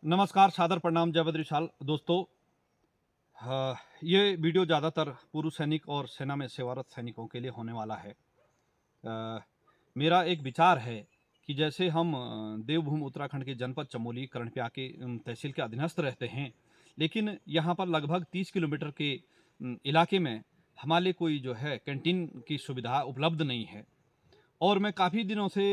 नमस्कार, सादर प्रणाम, जय बद्रिशाल। दोस्तों, हाँ, ये वीडियो ज़्यादातर पूर्व सैनिक और सेना में सेवारत सैनिकों के लिए होने वाला है। अ, मेरा एक विचार है कि जैसे हम देवभूमि उत्तराखंड के जनपद चमोली, कर्णप्या के तहसील के अधीनस्थ रहते हैं, लेकिन यहाँ पर लगभग 30 किलोमीटर के इलाके में हमारे लिए कोई जो है कैंटीन की सुविधा उपलब्ध नहीं है। और मैं काफ़ी दिनों से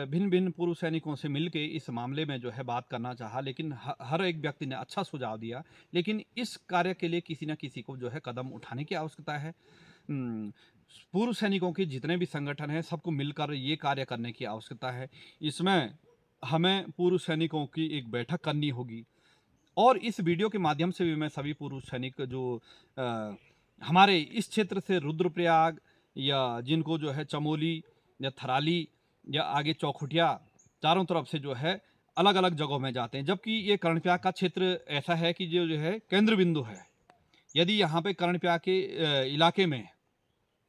भिन्न-भिन्न पूर्व सैनिकों से मिल के इस मामले में जो है बात करना चाहा, लेकिन हर एक व्यक्ति ने अच्छा सुझाव दिया। लेकिन इस कार्य के लिए किसी न किसी को जो है कदम उठाने की आवश्यकता है। उम, पूर्व सैनिकों के जितने भी संगठन हैं, सबको मिलकर ये कार्य करने की आवश्यकता है। इसमें हमें पूर्व सैनिकों की एक बैठक करनी होगी और इस वीडियो के माध्यम से भी मैं सभी पूर्व सैनिक जो अ, हमारे इस क्षेत्र से रुद्रप्रयाग या जिनको जो है चमोली या थराली या आगे चौखुटिया चारों तरफ से जो है अलग-अलग जगहों में जाते हैं। जबकि ये कर्णप्याग का क्षेत्र ऐसा है कि जो है केंद्र बिंदु है। यदि यहाँ पे कर्णप्याग के इलाके में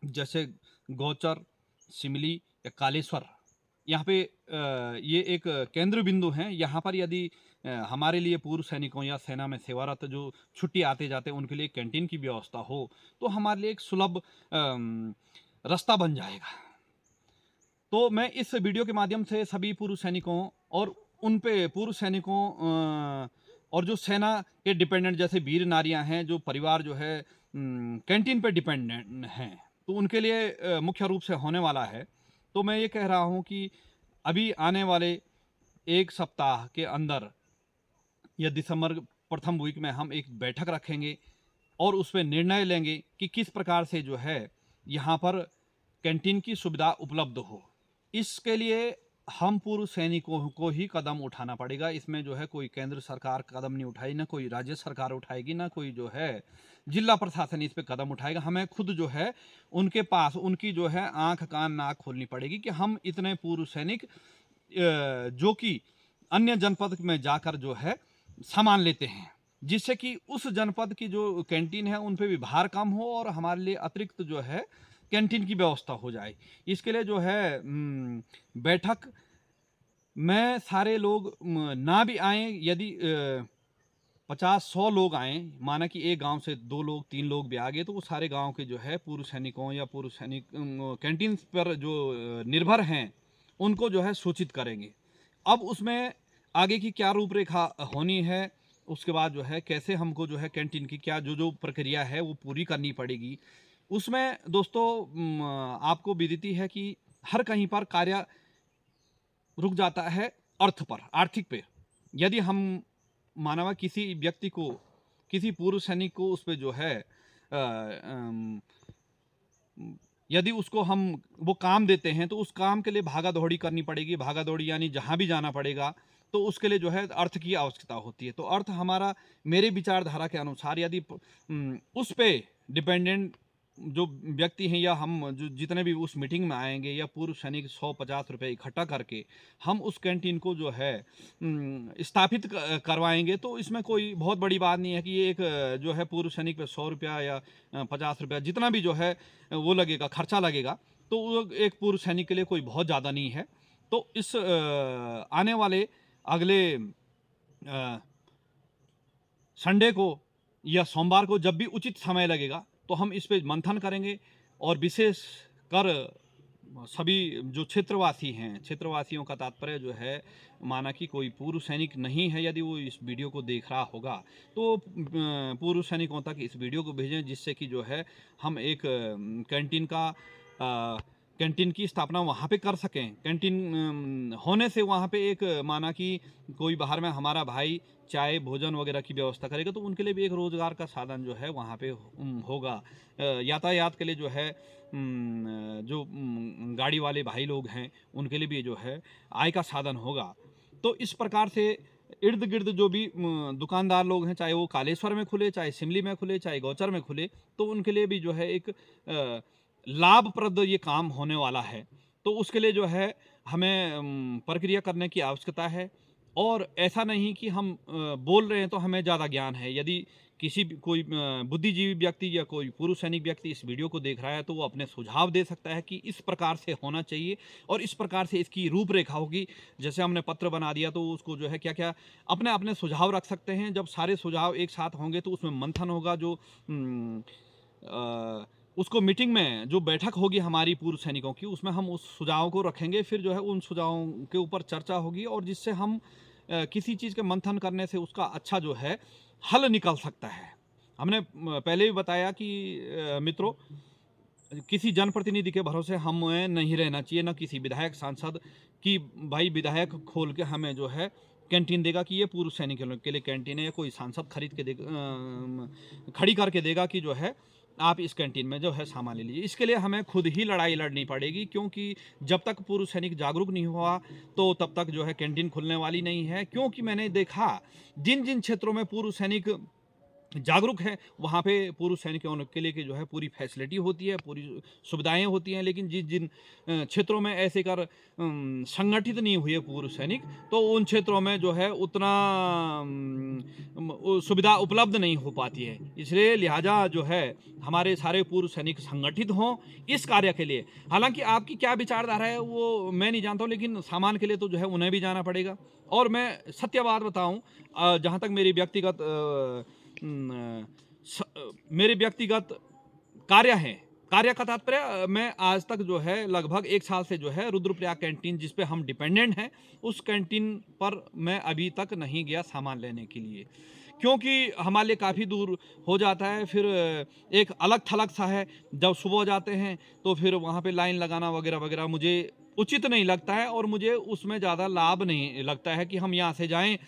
जैसे गौचर, सिमली या कालेश्वर यहाँ पे ये एक केंद्र बिंदु हैं। यहाँ पर यदि हमारे लिए पूर्व सैनिकों या सेना में सेवारत जो छुट्टी आते-जाते उनके लिए कैंटीन की व्यवस्था हो, तो हमारे लिए एक सुलभ रास्ता बन जाएगा। तो मैं इस वीडियो के माध्यम से सभी पूर्व सैनिकों और उन पे पूर्व सैनिकों और जो सेना के डिपेंडेंट जैसे वीर नारियां हैं, जो परिवार जो है कैंटीन पे डिपेंडेंट हैं, तो उनके लिए मुख्य रूप से होने वाला है। तो मैं ये कह रहा हूँ कि अभी आने वाले 1 सप्ताह के अंदर या दिसंबर प्रथम वीक में हम एक बैठक रखेंगे और उसमें निर्णय लेंगे कि किस प्रकार से जो है यहाँ पर कैंटीन की सुविधा उपलब्ध हो। इसके लिए हम पूर्व सैनिकों को ही कदम उठाना पड़ेगा। इसमें जो है कोई केंद्र सरकार कदम नहीं उठाई, ना कोई राज्य सरकार उठाएगी, ना कोई जो है जिला प्रशासन इस पे कदम उठाएगा। हमें खुद जो है उनके पास उनकी जो है आँख, कान, नाक खोलनी पड़ेगी कि हम इतने पूर्व सैनिक जो कि अन्य जनपद में जाकर जो है सामान लेते हैं, जिससे कि उस जनपद की जो कैंटीन है उन पे भी भार कम हो और हमारे लिए अतिरिक्त जो है कैंटीन की व्यवस्था हो जाए। इसके लिए जो है बैठक में सारे लोग ना भी आएँ, यदि 50-100 लोग आएँ, माना कि एक गाँव से 2 लोग, 3 लोग भी आ गए, तो वो सारे गाँव के जो है पूर्व सैनिकों या पूर्व सैनिक कैंटीन पर जो निर्भर हैं, उनको जो है सूचित करेंगे। अब उसमें आगे की क्या रूपरेखा होनी है, उसके बाद जो है कैसे हमको जो है कैंटीन की क्या जो-जो प्रक्रिया है वो पूरी करनी पड़ेगी। उसमें दोस्तों आपको विदित है कि हर कहीं पर कार्य रुक जाता है अर्थ पर, आर्थिक पे। यदि हम मानवा किसी व्यक्ति को, किसी पूर्व सैनिक को उस पे जो है यदि उसको हम वो काम देते हैं तो उस काम के लिए भागा-दौड़ी करनी पड़ेगी। भागा-दौड़ी यानी जहाँ भी जाना पड़ेगा, तो उसके लिए जो है अर्थ की आवश्यकता होती है। तो अर्थ हमारा मेरे विचारधारा के अनुसार यदि उस पे डिपेंडेंट जो व्यक्ति हैं या हम जो जितने भी उस मीटिंग में आएँगे या पूर्व सैनिक 100-50 रुपए इकट्ठा करके हम उस कैंटीन को जो है स्थापित करवाएँगे, तो इसमें कोई बहुत बड़ी बात नहीं है कि ये एक जो है पूर्व सैनिक पे 100 रुपया या 50 रुपया जितना भी जो है वो लगेगा, खर्चा लगेगा, तो वो एक पूर्व सैनिक के लिए कोई बहुत ज़्यादा नहीं है। तो इस आने वाले अगले संडे को या सोमवार को जब भी उचित समय लगेगा, तो हम इस पे मंथन करेंगे और विशेष कर सभी जो क्षेत्रवासी हैं, क्षेत्रवासियों का तात्पर्य जो है माना कि कोई पूर्व सैनिक नहीं है, यदि वो इस वीडियो को देख रहा होगा, तो पूर्व सैनिकों तक इस वीडियो को भेजें जिससे कि जो है हम एक कैंटीन की स्थापना वहाँ पे कर सकें। कैंटीन होने से वहाँ पे एक माना कि कोई बाहर में हमारा भाई चाय, भोजन वगैरह की व्यवस्था करेगा, तो उनके लिए भी एक रोज़गार का साधन जो है वहाँ पे होगा। यातायात के लिए जो है जो गाड़ी वाले भाई लोग हैं, उनके लिए भी जो है आय का साधन होगा। तो इस प्रकार से इर्द-गिर्द जो भी दुकानदार लोग हैं, चाहे वो कालेश्वर में खुले, चाहे सिमली में खुले, चाहे गौचर में खुले, तो उनके लिए भी जो है एक लाभप्रद ये काम होने वाला है। तो उसके लिए जो है हमें प्रक्रिया करने की आवश्यकता है और ऐसा नहीं कि हम बोल रहे हैं तो हमें ज़्यादा ज्ञान है। यदि किसी भी कोई बुद्धिजीवी व्यक्ति या कोई पूर्व सैनिक व्यक्ति इस वीडियो को देख रहा है तो वो अपने सुझाव दे सकता है कि इस प्रकार से होना चाहिए और इस प्रकार से इसकी रूपरेखा होगी। जैसे हमने पत्र बना दिया तो उसको जो है क्या-क्या अपने अपने सुझाव रख सकते हैं। जब सारे सुझाव एक साथ होंगे तो उसमें मंथन होगा, जो उसको मीटिंग में जो बैठक होगी हमारी पूर्व सैनिकों की, उसमें हम उस सुझाव को रखेंगे। फिर जो है उन सुझावों के ऊपर चर्चा होगी और जिससे हम किसी चीज़ के मंथन करने से उसका अच्छा जो है हल निकल सकता है। हमने पहले भी बताया कि मित्रों, किसी जनप्रतिनिधि के भरोसे हमें नहीं रहना चाहिए, ना किसी विधायक सांसद कि भाई विधायक खोल के हमें जो है कैंटीन देगा कि ये पूर्व सैनिकों के लिए कैंटीन है, या कोई सांसद खरीद के देगा, खड़ी करके देगा कि जो है आप इस कैंटीन में जो है सामान ले लीजिए। इसके लिए हमें खुद ही लड़ाई लड़नी पड़ेगी, क्योंकि जब तक पूर्व सैनिक जागरूक नहीं हुआ तो तब तक जो है कैंटीन खुलने वाली नहीं है। क्योंकि मैंने देखा जिन जिन क्षेत्रों में पूर्व सैनिक जागरूक है वहाँ पे पूर्व सैनिकों के लिए कि जो है पूरी फैसिलिटी होती है, पूरी सुविधाएं होती हैं। लेकिन जिन क्षेत्रों में ऐसे कर संगठित नहीं हुए पूर्व सैनिक, तो उन क्षेत्रों में जो है उतना सुविधा उपलब्ध नहीं हो पाती है। इसलिए लिहाजा जो है हमारे सारे पूर्व सैनिक संगठित हों इस कार्य के लिए। हालांकि आपकी क्या विचारधारा है वो मैं नहीं जानता हूँ, लेकिन सामान के लिए तो जो है उन्हें भी जाना पड़ेगा। और मैं सत्य बात बताऊँ, जहाँ तक मेरी व्यक्तिगत मेरे व्यक्तिगत कार्य हैं, कार्य का तात्पर्य, मैं आज तक जो है लगभग 1 साल से जो है रुद्रप्रयाग कैंटीन जिस पे हम डिपेंडेंट हैं, उस कैंटीन पर मैं अभी तक नहीं गया सामान लेने के लिए। क्योंकि हमारे लिए काफ़ी दूर हो जाता है। फिर एक अलग-थलग सा है, जब सुबह जाते हैं तो फिर वहाँ पे लाइन लगाना वगैरह-वगैरह मुझे उचित नहीं लगता है और मुझे उसमें ज़्यादा लाभ नहीं लगता है कि हम यहाँ से जाएँ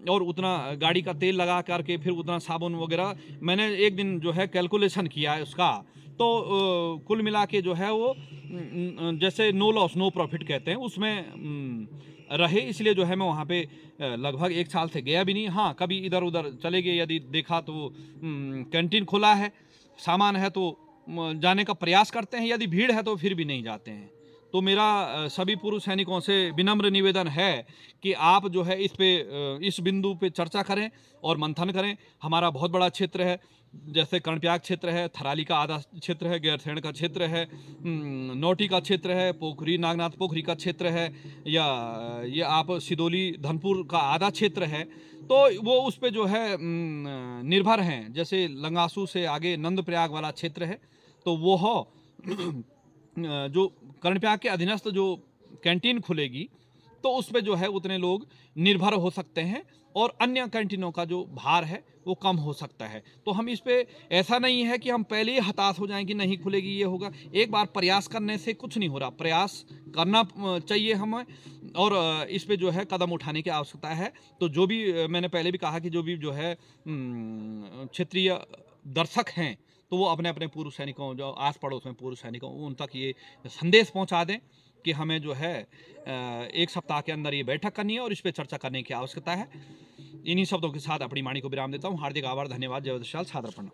और उतना गाड़ी का तेल लगा करके फिर उतना साबुन वगैरह। मैंने एक दिन जो है कैलकुलेशन किया है उसका, तो कुल मिला के जो है वो जैसे नो लॉस नो प्रॉफिट कहते हैं उसमें रहे। इसलिए जो है मैं वहाँ पे लगभग 1 साल से गया भी नहीं। हाँ, कभी इधर-उधर चले गए, यदि देखा तो कैंटीन खुला है, सामान है तो जाने का प्रयास करते हैं, यदि भीड़ है तो फिर भी नहीं जाते हैं। तो मेरा सभी पूर्व सैनिकों से विनम्र निवेदन है कि आप जो है इस बिंदु पे चर्चा करें और मंथन करें। हमारा बहुत बड़ा क्षेत्र है, जैसे कर्णप्रयाग क्षेत्र है, थराली का आधा क्षेत्र है, गैरसैंण का क्षेत्र है, नौटी का क्षेत्र है, पोखरी नागनाथ पोखरी का क्षेत्र है, या ये आप सिदोली धनपुर का आधा क्षेत्र है। तो वो उस पे जो है निर्भर हैं। जैसे लंगासू से आगे नंदप्रयाग वाला क्षेत्र है, तो वो हो जो कर्णप्रयाग के अधीनस्थ जो कैंटीन खुलेगी तो उस पे जो है उतने लोग निर्भर हो सकते हैं और अन्य कैंटीनों का जो भार है वो कम हो सकता है। तो हम इस पे ऐसा नहीं है कि हम पहले ही हताश हो जाएं कि नहीं खुलेगी ये होगा। एक बार प्रयास करने से कुछ नहीं हो रहा, प्रयास करना चाहिए हमें और इस पे जो है कदम उठाने की आवश्यकता है। तो जो भी मैंने पहले भी कहा कि जो भी जो है क्षेत्रीय दर्शक हैं तो वो अपने अपने पूर्व सैनिकों, जो आस पड़ोस में पूर्व सैनिकों, उन तक ये संदेश पहुंचा दें कि हमें जो है 1 सप्ताह के अंदर ये बैठक करनी है और इस पे चर्चा करने की आवश्यकता है। इन्हीं शब्दों के साथ अपनी वाणी को विराम देता हूँ। हार्दिक आभार, धन्यवाद, जय विशाल, सादर प्रणाम।